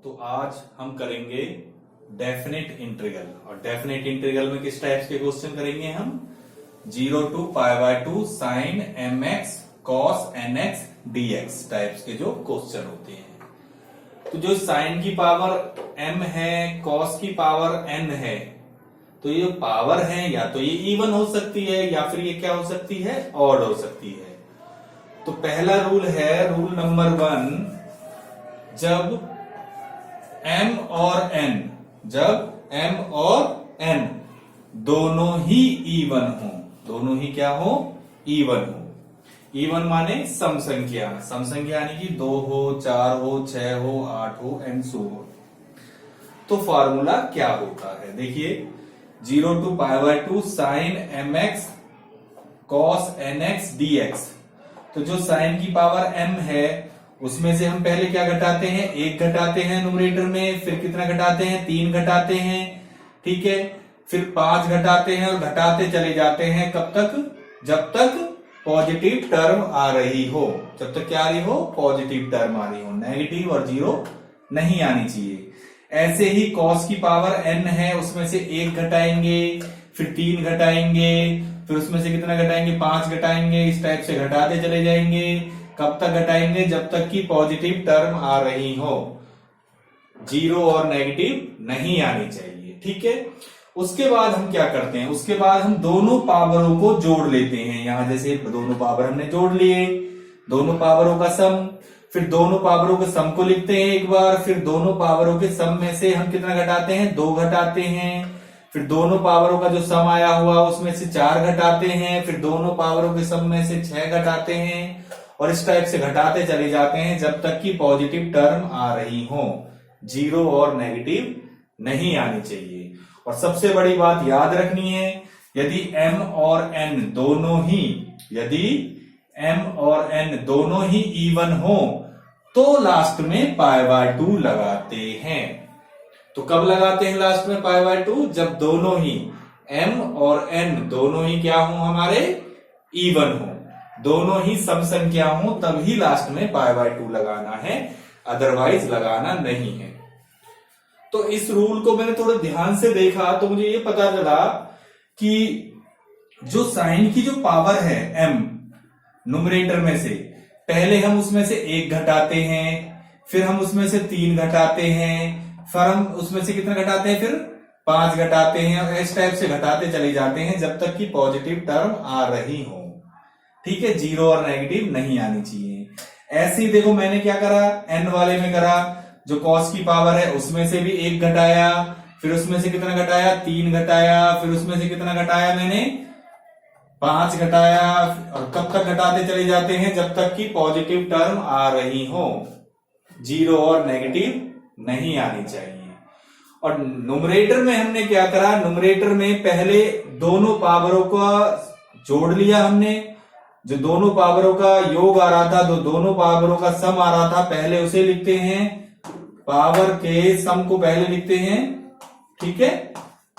तो आज हम करेंगे डेफिनेट इंटीग्रल। और डेफिनेट इंटीग्रल में किस टाइप्स के क्वेश्चन करेंगे हम? 0 to π/2 sin mx cos nx dx types के जो क्वेश्चन होते हैं। तो जो साइन की पावर m है, cos की पावर n है, तो ये पावर है या तो ये इवन हो सकती है या फिर ये क्या हो सकती है, ऑड हो सकती है। तो पहला रूल है रूल नंबर 1, जब m और n दोनों ही इवन हो, दोनों ही क्या हो, इवन हो। इवन माने सम संख्या, सम संख्या यानी कि 2 हो, 4 हो, 6 हो, 8 हो एंड सो हो। तो फॉर्मूला क्या होता है? देखिए 0 to π/2 sin mx cos nx dx। तो जो साइन की पावर m है उसमें से हम पहले क्या घटाते हैं, 1 घटाते हैं न्यूमरेटर में, फिर कितना घटाते हैं, 3 घटाते हैं, ठीक है, फिर 5 घटाते हैं और घटाते चले जाते हैं। कब तक? जब तक पॉजिटिव टर्म आ रही हो। जब तक क्या आ रही हो? पॉजिटिव टर्म आ रही हो, नेगेटिव और जीरो नहीं आनी चाहिए। ऐसे ही cos की पावर n है, उसमें से 1 घटाएंगे, फिर 3 घटाएंगे, फिर उसमें से कितना घटाएंगे, 5 घटाएंगे, इस टाइप से घटाते चले जाएंगे। कब तक घटाएंगे? जब तक कि पॉजिटिव टर्म आ रही हो, जीरो और नेगेटिव नहीं आनी चाहिए, ठीक है। उसके बाद हम क्या करते हैं, उसके बाद हम दोनों पावरों को जोड़ लेते हैं। यहां जैसे दोनों पावर हमने जोड़ लिए, दोनों पावरों का सम, फिर दोनों पावरों के सम को लिखते हैं एक बार, फिर दोनों पावरों के सम में से हम कितना घटाते हैं, 2 घटाते हैं, फिर दोनों पावरों का जो सम आया हुआ उसमें से 4 घटाते हैं, फिर दोनों पावरों के सम में से 6 घटाते हैं, और इस टाइप से घटाते चले जाते हैं जब तक कि पॉजिटिव टर्म आ रही हो, जीरो और नेगेटिव नहीं आनी चाहिए। और सबसे बड़ी बात याद रखनी है, यदि m और n दोनों ही इवन हो तो लास्ट में π/2 लगाते हैं। तो कब लगाते हैं लास्ट में π/2? जब दोनों ही m और n दोनों ही क्या हो, हमारे इवन हो, दोनों ही सम संख्या हो, तभी लास्ट में π/2 लगाना है, अदरवाइज लगाना नहीं है। तो इस रूल को मैंने थोड़ा ध्यान से देखा तो मुझे ये पता चला कि जो साइन की जो पावर है m न्यूमरेटर में से, पहले हम उसमें से 1 घटाते हैं, फिर हम उसमें से 3 घटाते हैं, फिर हम उसमें से कितना घटाते हैं, फिर 5 घटाते हैं, और इस टाइप से घटाते चले जाते हैं जब तक कि पॉजिटिव टर्म आ रही हो, ठीक है, जीरो और नेगेटिव नहीं आनी चाहिए। ऐसे ही देखो मैंने क्या करा, n वाले में करा, जो cos की पावर है उसमें से भी 1 घटाया, फिर उसमें से कितना घटाया, 3 घटाया, फिर उसमें से कितना घटाया मैंने, 5 घटाया, और कब तक घटाते चले जाते हैं जब तक कि पॉजिटिव टर्म आ रही हो, जीरो और नेगेटिव नहीं आनी चाहिए। और न्यूमरेटर में हमने क्या करा, न्यूमरेटर में पहले दोनों पावरों का जोड़ लिया हमने, जो दोनों पावरों का योग आ रहा था, तो दोनों पावरों का सम आ रहा था, पहले उसे लिखते हैं, पावर के सम को पहले लिखते हैं, ठीक है,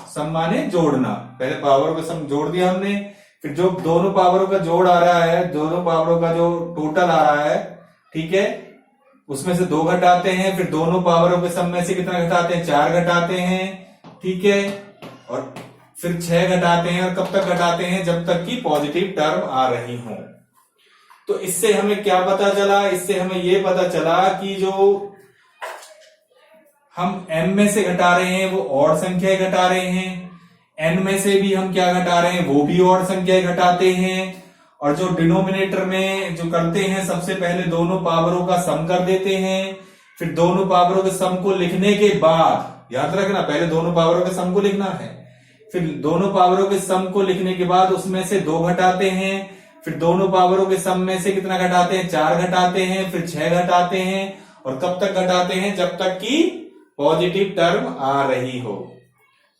सम माने जोड़ना, पहले पावरों का सम जोड़ दिया हमने, फिर जो दोनों पावरों का जोड़ आ रहा है, दोनों पावरों का जो टोटल आ रहा है, ठीक है, उसमें से 2 घटाते हैं, फिर दोनों पावरों के सम में से कितना घटाते हैं, 4 घटाते हैं, ठीक है, और फिर 6 घटाते हैं, और कब तक घटाते हैं, जब तक कि पॉजिटिव टर्म आ रही हो। तो इससे हमें क्या पता चला, इससे हमें यह पता चला कि जो हम m में से घटा रहे हैं वो ऑड संख्याएं घटा रहे हैं, n में से भी हम क्या घटा रहे हैं, वो भी ऑड संख्याएं घटाते हैं, और जो डिनोमिनेटर में जो करते हैं, सबसे पहले दोनों पावरों का सम कर देते हैं, फिर दोनों पावरों के सम को लिखने के बाद, याद रखना पहले दोनों पावरों के सम को लिखना है, फिर दोनों पावरों के सम को लिखने के बाद उसमें से 2 घटाते हैं, फिर दोनों पावरों के सम में से कितना घटाते हैं, 4 घटाते हैं, फिर 6 घटाते हैं, और कब तक घटाते हैं, जब तक कि पॉजिटिव टर्म आ रही हो,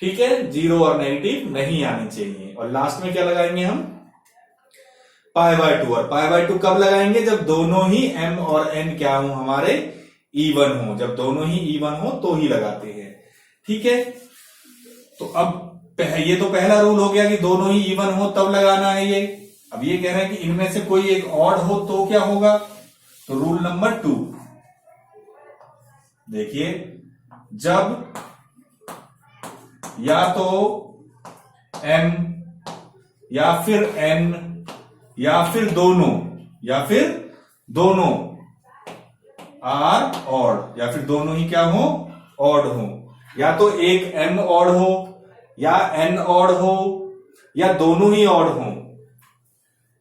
ठीक है, जीरो और नेगेटिव नहीं आनी चाहिए। और लास्ट में क्या लगाएंगे हम, π/2। और π/2 कब लगाएंगे, जब दोनों ही m और n क्या हो, हमारे इवन हो, जब दोनों ही इवन हो तो ही लगाते हैं, ठीक है। तो अब ये तो पहला रूल हो गया कि दोनों ही इवन हो तब लगाना है ये। अब ये कह रहे हैं कि इनमें से कोई एक ऑड हो तो क्या होगा, तो रूल नंबर 2, देखिए, जब या तो m या फिर n या फिर दोनों आर ऑड, या फिर दोनों ही क्या हो, ऑड हो, या तो एक m ऑड हो या n ऑड हो या दोनों ही ऑड हो।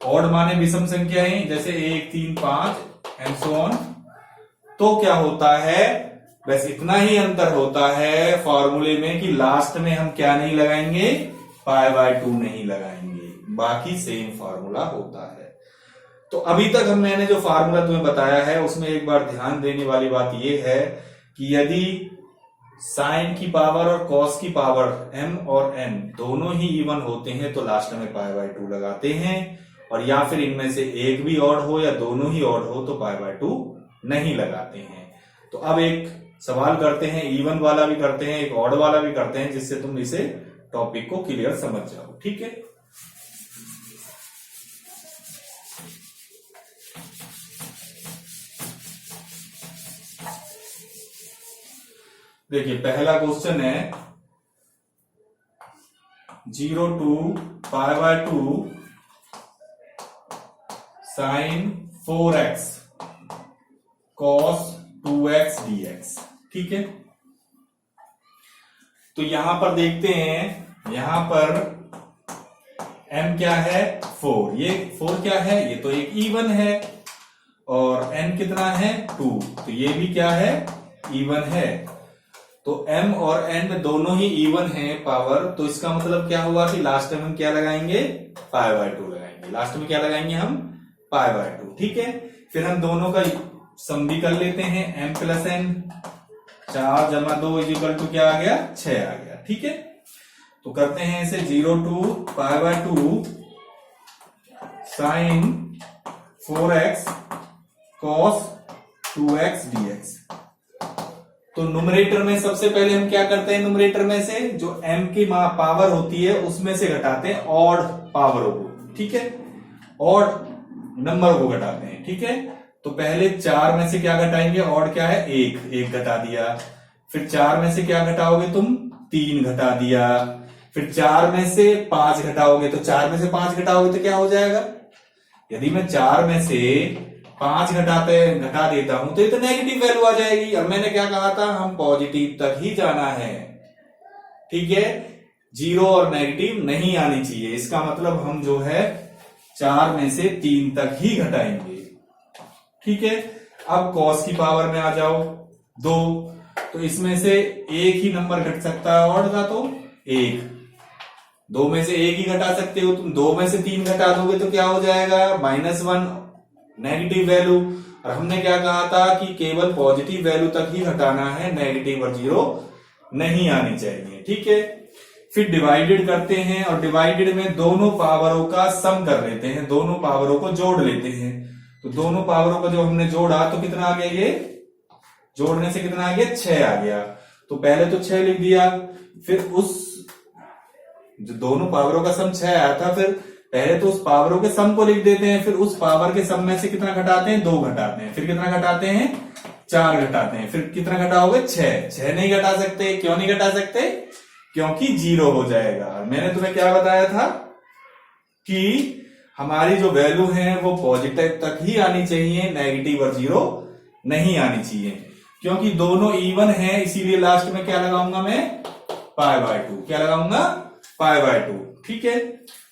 ऑड माने विषम संख्याएं, जैसे 1 3 5 एंड सो ऑन। तो क्या होता है, बस इतना ही अंतर होता है फॉर्मूले में कि लास्ट में हम क्या नहीं लगाएंगे, π/2 नहीं लगाएंगे, बाकी सेम फॉर्मूला होता है। तो अभी तक मैंने जो फार्मूला तुम्हें बताया है उसमें एक बार ध्यान देने वाली बात यह है कि यदि साइन की पावर और कॉस की पावर m और n दोनों ही इवन होते हैं तो लास्ट में π/2 लगाते हैं, और या फिर इनमें से एक भी ऑड हो या दोनों ही ऑड हो तो π/2 नहीं लगाते हैं। तो अब एक सवाल करते हैं, इवन वाला भी करते हैं, एक ऑड वाला भी करते हैं, जिससे तुम इसे टॉपिक को क्लियर समझ जाओ। ठीक है, देखिए पहला क्वेश्चन है 0 to π/2 sin 4x cos 2x dx। ठीक है, तो यहां पर देखते हैं, यहां पर m क्या है, 4, ये 4 क्या है, ये तो एक इवन है, और n कितना है, 2, तो ये भी क्या है, इवन है। तो m और n दोनों ही इवन है पावर, तो इसका मतलब क्या हुआ कि लास्ट में हम क्या लगाएंगे, π/2 लगाएंगे, लास्ट में क्या लगाएंगे हम, π/2। ठीक है, फिर हम दोनों का सम भी कर लेते हैं, m + n, 4 + 2 = क्या आ गया, 6 आ गया। ठीक है, तो करते हैं इसे 0 to π/2 sin 4x cos 2x dx। तो न्यूमरेटर में सबसे पहले हम क्या करते हैं, न्यूमरेटर में से जो m की पावर होती है उसमें से घटाते हैं ऑड पावरों को। ठीक है, ऑड नंबर को घटाते हैं। ठीक है, तो पहले 4 में से क्या घटाएंगे, ऑड क्या है, 1 घटा दिया, फिर 4 में से क्या घटाओगे तुम, 3 घटा दिया, फिर 4 में से 5 घटाओगे, तो 4 में से 5 घटाओगे तो क्या हो जाएगा, यदि मैं 4 में से 5 घटा देता हूं तो ये तो नेगेटिव वैल्यू आ जाएगी, और मैंने क्या कहा था, हम पॉजिटिव तक ही जाना है। ठीक है, 0 और नेगेटिव नहीं आनी चाहिए, इसका मतलब हम जो है 4 में से 3 तक ही घटाएंगे। ठीक है, अब कॉस की पावर में आ जाओ 2, तो इसमें से एक ही नंबर घट सकता है ऑड का, तो 1, 2 में से 1 ही घटा सकते हो तुम, 2 में से 3 घटा दोगे तो क्या हो जाएगा, -1 नेगेटिव वैल्यू। और हमने क्या कहा था कि केवल पॉजिटिव वैल्यू तक ही घटाना है, नेगेटिव और 0 नहीं आनी चाहिए। ठीक है, फिर डिवाइडेड करते हैं, और डिवाइडेड में दोनों पावरों का सम कर लेते हैं, दोनों पावरों को जोड़ लेते हैं। तो दोनों पावरों को जो हमने जोड़ा तो कितना आ गया, ये जोड़ने से कितना आ गया, 6 आ गया। तो पहले तो 6 लिख दिया, फिर उस जो दोनों पावरों का सम 6 आया था, फिर पहले तो उस पावरों के सम को लिख देते हैं, फिर उस पावर के सम में से कितना घटाते हैं, 2 घटाते हैं, फिर कितना घटाते हैं, 4 घटाते हैं, फिर कितना घटाओगे, 6 नहीं घटा सकते। क्यों नहीं घटा सकते, क्योंकि 0 हो जाएगा। मैंने तुम्हें क्या बताया था कि हमारी जो वैल्यू है वो पॉजिटिव तक ही आनी चाहिए, नेगेटिव और 0 नहीं आनी चाहिए, क्योंकि दोनों इवन है, इसीलिए लास्ट में क्या लगाऊंगा मैं, π/2, क्या लगाऊंगा, π/2। ठीक है,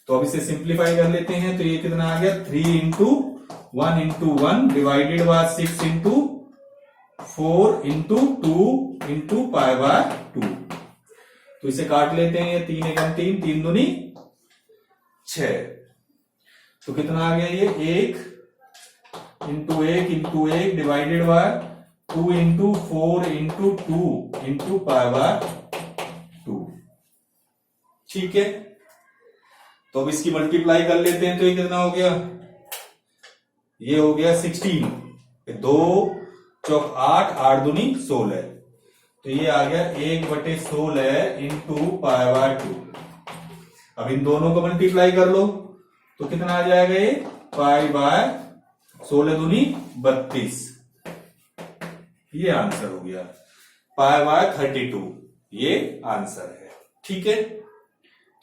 तो अब इसे सिंप्लीफाई कर लेते हैं, तो ये कितना आ गया, 3 × 1 × 1 डिवाइडेड बाय 6 × 4 × 2 × π/2। तो इसे काट लेते हैं, 3 × 3, 3 दूनी 6, तो कितना आ गया, ये 1 × 1 × 1 डिवाइडेड बाय 2 × 4 × 2 × π/2। ठीक है, तो अब इसकी मल्टीप्लाई कर लेते हैं, तो ये कितना हो गया, ये हो गया 16, 2 चौक 8, 8 दूनी 16, तो ये आ गया 1/16 × π/2। अब इन दोनों को मल्टीप्लाई कर लो तो कितना आ जाएगा, ये π/16 दूनी 32, ये आंसर हो गया पाई बाय 32, ये आंसर है। ठीक है,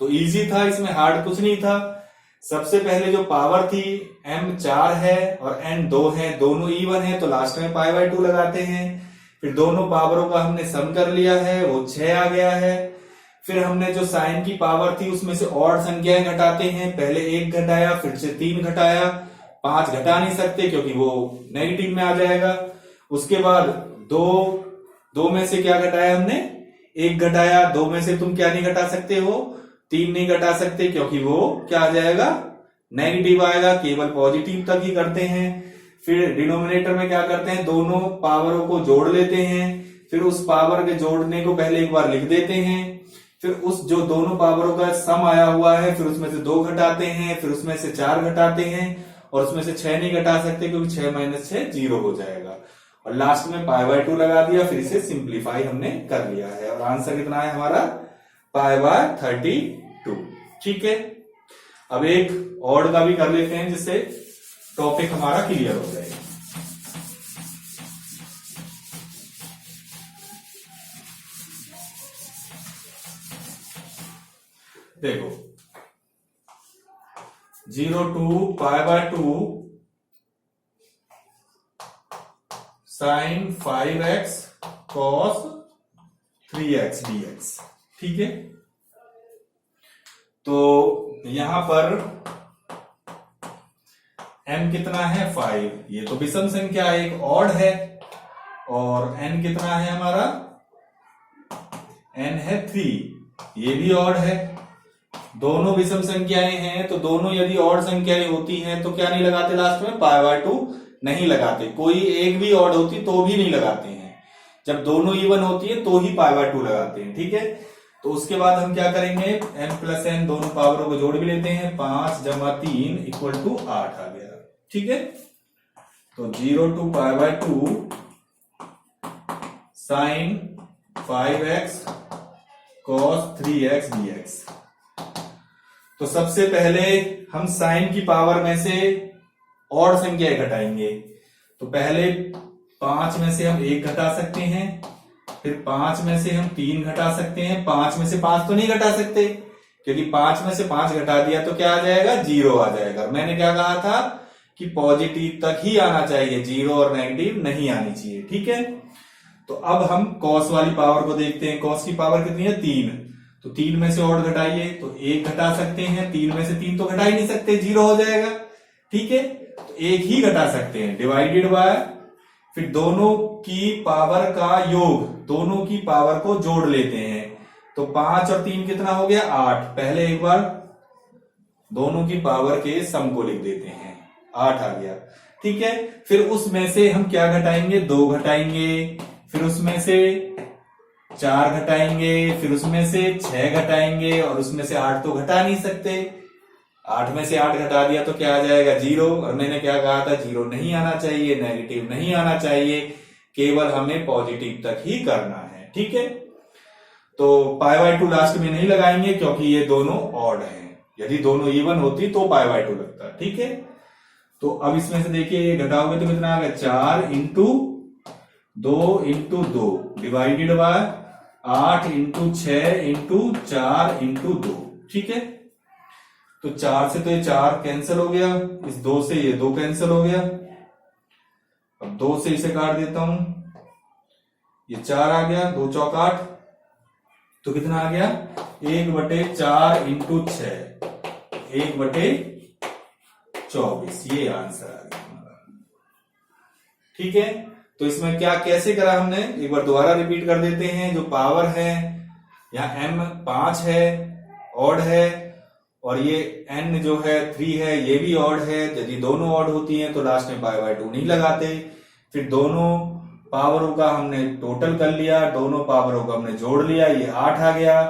तो इजी था, इसमें हार्ड कुछ नहीं था। सबसे पहले जो पावर थी m 4 है और n 2 है, दोनों इवन है, तो लास्ट में पाई बाय 2 लगाते हैं। फिर दोनों पावरों का हमने सम कर लिया है, वो 6 आ गया है। फिर हमने जो साइन की पावर थी उसमें से ऑड संख्याएं घटाते हैं, पहले 1 घटाया, फिर से 3 घटाया, 5 घटा नहीं सकते क्योंकि वो नेगेटिव में आ जाएगा। उसके बाद दो में से क्या घटाया हमने, 1 घटाया। 2 में से तुम क्या नहीं घटा सकते हो, 3 नहीं घटा सकते क्योंकि वो क्या आ जाएगा, नेगेटिव आएगा, केवल पॉजिटिव तक ही करते हैं। फिर डिनोमिनेटर में क्या करते हैं, दोनों पावरों को जोड़ लेते हैं, फिर उस पावर के जोड़ने को पहले एक बार लिख देते हैं, फिर उस जो दोनों पावरों का सम आया हुआ है फिर उसमें से 2 घटाते हैं, फिर उसमें से 4 घटाते हैं, और उसमें से 6 नहीं घटा सकते क्योंकि 6 माइनस 6 0 हो जाएगा, और लास्ट में पाई बाय 2 लगा दिया, फिर इसे सिंप्लीफाई हमने कर लिया है, और आंसर कितना है हमारा, पाई बाय 32। ठीक है, अब एक ऑड का भी कर लेते हैं जिससे टॉपिक हमारा क्लियर हो जाएगा। देखो 0 to pi by 2 sine 5x cos 3x dx। ठीक है, तो यहां पर m कितना है 5, ये तो विषम संख्या एक ऑड है, और n कितना है हमारा, n है 3, ये भी ऑड है। दोनों विषम संख्याएं हैं, तो दोनों यदि ऑड संख्याएं होती हैं तो क्या नहीं लगाते, लास्ट में पाई बाय 2 नहीं लगाते। कोई एक भी ऑड होती तो भी नहीं लगाते हैं, जब दोनों इवन होती है तो ही पाई बाय 2 लगाते हैं। ठीक है, तो उसके बाद हम क्या करेंगे, m प्लस n दोनों पावरों को जोड़ भी लेते हैं, 5 जमा 3 इक्वल टू 8 आ गया। ठीक है, तो 0 to pi by 2 sine 5x cos 3x dx। तो सबसे पहले हम साइन की पावर में से ऑड संख्या घटाएंगे, तो पहले 5 में से हम 1 घटा सकते हैं, फिर 5 में से हम 3 घटा सकते हैं, 5 में से 5 तो नहीं घटा सकते क्योंकि 5 में से 5 घटा दिया तो क्या आ जाएगा, 0 आ जाएगा। मैंने क्या कहा था कि पॉजिटिव तक ही आना चाहिए, 0 और नेगेटिव नहीं आनी चाहिए। ठीक है, तो अब हम कॉस वाली पावर को देखते हैं। कॉस की पावर कितनी है, 3, तो 3 में से ऑड घटाइए, तो 1 घटा सकते हैं, 3 में से 3 तो घटा ही नहीं सकते, 0 हो जाएगा। ठीक है, तो 1 ही घटा सकते हैं, डिवाइडेड बाय, फिर दोनों की पावर का योग, दोनों की पावर को जोड़ लेते हैं, तो 5 और 3 कितना हो गया, 8। पहले एक बार दोनों की पावर के सम को लिख देते हैं, 8 आ गया। ठीक है, फिर उसमें से हम क्या घटाएंगे, 2 घटाएंगे, फिर उसमें से 4 घटाएंगे, फिर उसमें से 6 घटाएंगे, और उसमें से 8 तो घटा नहीं सकते, 8 में से 8 घटा दिया तो क्या आ जाएगा, 0। और मैंने क्या कहा था, 0 नहीं आना चाहिए, नेगेटिव नहीं आना चाहिए, केवल हमें पॉजिटिव तक ही करना है। ठीक है, तो पाई बाय 2 लास्ट में नहीं लगाएंगे क्योंकि ये दोनों ऑड हैं, यदि दोनों इवन होती तो पाई बाय 2 लगता। ठीक है, तो अब इसमें से देखिए घटाओगे तो कितना आ गया, 4 into 2 into 2 divided by 8 into 6 into 4 into 2। ठीक है, तो 4 से तो ये 4 कैंसिल हो गया, इस 2 से ये 2 कैंसिल हो गया, अब 2 से इसे काट देता हूं, ये 4 आ गया, 2 चौक 8, तो कितना आ गया, 1/4 इंटू 6, 1/24, ये आंसर आ गया हमारा। ठीक है, तो इसमें क्या कैसे करा हमने, एक बार दोबारा रिपीट कर देते हैं। जो पावर है यहाँ m 5 है, ऑड है, और ये n जो है 3 है, ये भी ऑड है। यदि दोनों ऑड होती हैं तो लास्ट में पाई बाय 2 नहीं लगाते। फिर दोनों पावरों का हमने टोटल कर लिया, दोनों पावरों को हमने जोड़ लिया, ये 8 आ गया।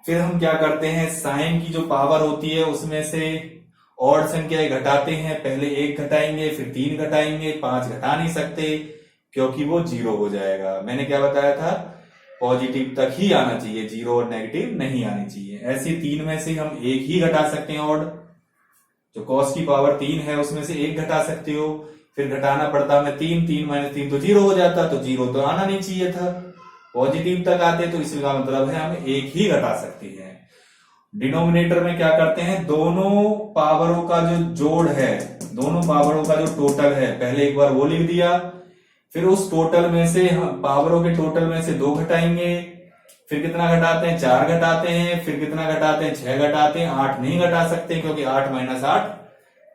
फिर हम क्या करते हैं, साइन की जो पावर होती है उसमें से ऑड संख्याएं घटाते हैं, पहले 1 घटाएंगे, फिर 3 घटाएंगे, 5 घटा नहीं सकते क्योंकि वो 0 हो जाएगा। मैंने क्या बताया था, पॉजिटिव तक ही आना चाहिए, 0 और नेगेटिव नहीं आनी चाहिए। ऐसे 3 में से हम 1 ही घटा सकते हैं ऑड, जो कॉस की पावर 3 है उसमें से 1 घटा सकते हो, फिर घटाना पड़ता हमें 3, 3 माइनस 3 तो 0 हो जाता, तो 0 तो आना नहीं चाहिए था। पॉजिटिव तक आते तो इसका मतलब है हम एक ही घटा सकते हैं। डिनोमिनेटर में क्या करते हैं, दोनों पावरों का जो जोड़ है, दोनों पावरों का जो टोटल है, पहले एक बार वो लिख दिया, फिर उस टोटल में से हम पावरों के टोटल में से 2 घटाएंगे, फिर कितना घटाते हैं, 4 घटाते हैं, फिर कितना घटाते हैं, 6 घटाते हैं, 8 नहीं घटा सकते क्योंकि 8 माइनस 8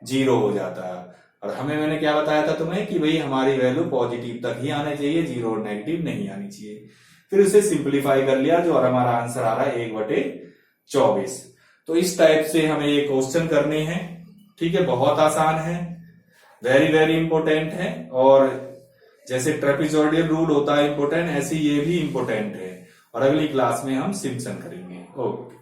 0 हो जाता है। और मैंने क्या बताया था तुम्हें कि भाई हमारी वैल्यू पॉजिटिव तक ही आने चाहिए, 0 और नेगेटिव नहीं आनी चाहिए। फिर उसे सिंप्लीफाई कर लिया, जो और हमारा आंसर आ रहा है 1/24। तो इस टाइप से हमें ये क्वेश्चन करने हैं, ठीक है, बहुत आसान है, वेरी वेरी इंपॉर्टेंट है। और जैसे ट्रेपेजॉइडल रूल होता है इंपॉर्टेंट, ऐसे ये भी इंपॉर्टेंट है। और अगली क्लास में हम सिम्पसन करेंगे। ओके।